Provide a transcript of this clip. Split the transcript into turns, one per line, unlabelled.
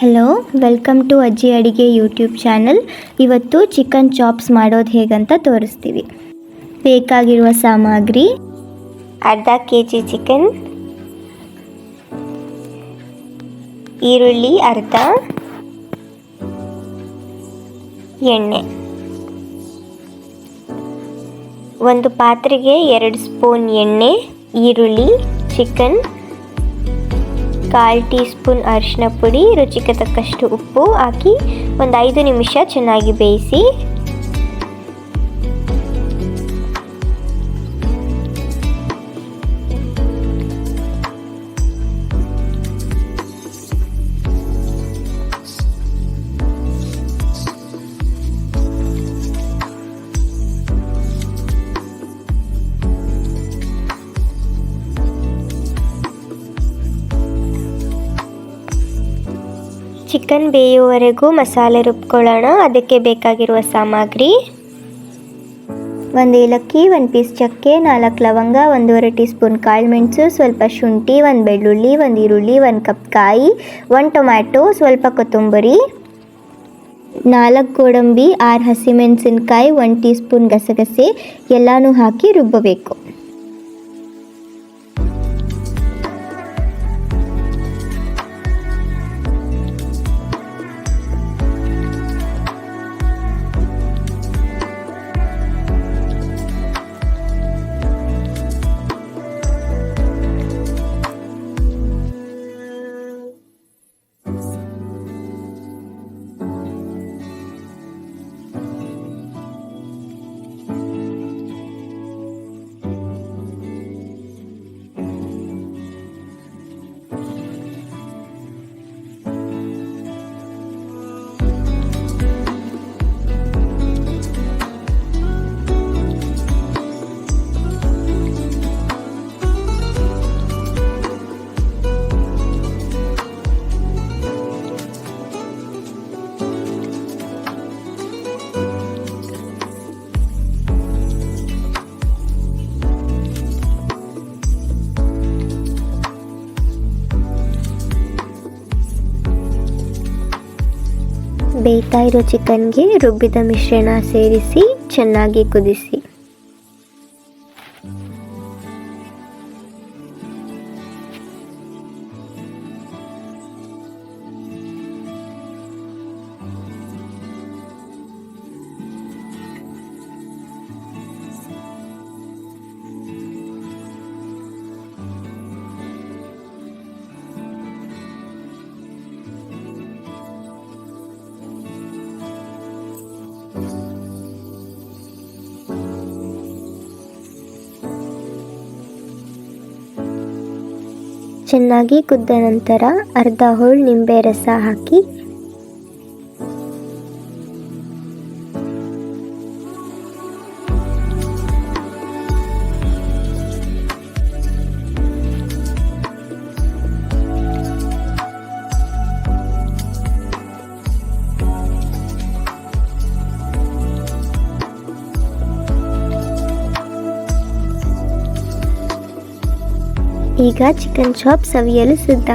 Hello, welcome to ಅಜ್ಜಿ ಅಡಿಗೆ YouTube channel. ಇವತ್ತು ಚಿಕನ್ ಚಾಪ್ಸ್ ಮಾಡೋದು ಹೇಗಂತ ತೋರಿಸ್ತೀವಿ. ಬೇಕಾಗಿರುವ ಸಾಮಗ್ರಿ: ಅರ್ಧ kg ಚಿಕನ್, ಈರುಳ್ಳಿ ಅರ್ಧ, ಎಣ್ಣೆ. ಒಂದು ಪಾತ್ರೆಗೆ 2 ಸ್ಪೂನ್ ಎಣ್ಣೆ, ಈರುಳ್ಳಿ, ಚಿಕನ್, 1/4 ಟೀ ಸ್ಪೂನ್ ಅರಿಶಿನ ಪುಡಿ, ರುಚಿಗೆ ತಕ್ಕಷ್ಟು ಉಪ್ಪು ಹಾಕಿ ಒಂದು 5 ನಿಮಿಷ ಚೆನ್ನಾಗಿ ಬೇಯಿಸಿ. ಚಿಕನ್ ಬೇಯುವವರೆಗೂ ಮಸಾಲೆ ರುಬ್ಕೊಳ್ಳೋಣ. ಅದಕ್ಕೆ ಬೇಕಾಗಿರುವ ಸಾಮಗ್ರಿ: 1 ಏಲಕ್ಕಿ, 1 ಪೀಸ್ ಚಕ್ಕೆ, 4 ಲವಂಗ, 1/2 ಟೀ ಸ್ಪೂನ್ ಕಾಳುಮೆಣಸು, ಸ್ವಲ್ಪ ಶುಂಠಿ, 1 ಬೆಳ್ಳುಳ್ಳಿ, 1 ಈರುಳ್ಳಿ, 1 ಕಪ್ ಕಾಯಿ, 1 ಟೊಮ್ಯಾಟೊ, ಸ್ವಲ್ಪ ಕೊತ್ತಂಬರಿ, 4 ಗೋಡಂಬಿ, 6 ಹಸಿಮೆಣಸಿನಕಾಯಿ, 1 ಟೀ ಸ್ಪೂನ್ ಗಸಗಸೆ ಎಲ್ಲನೂ ಹಾಕಿ ರುಬ್ಬಬೇಕು. ಬೇಯ್ತಾ ಇರೋ ಚಿಕನ್ಗೆ ರುಬ್ಬಿದ ಮಿಶ್ರಣ ಸೇರಿಸಿ ಚೆನ್ನಾಗಿ ಕುದಿಸಿ. ಚೆನ್ನಾಗಿ ಕುದ್ದ ನಂತರ ಅರ್ಧ ಹೋಳು ನಿಂಬೆ ರಸ ಹಾಕಿ ಈಗ ಚಿಕನ್ ಚಾಪ್ ಸವಿಯಲು ಸಿದ್ಧ.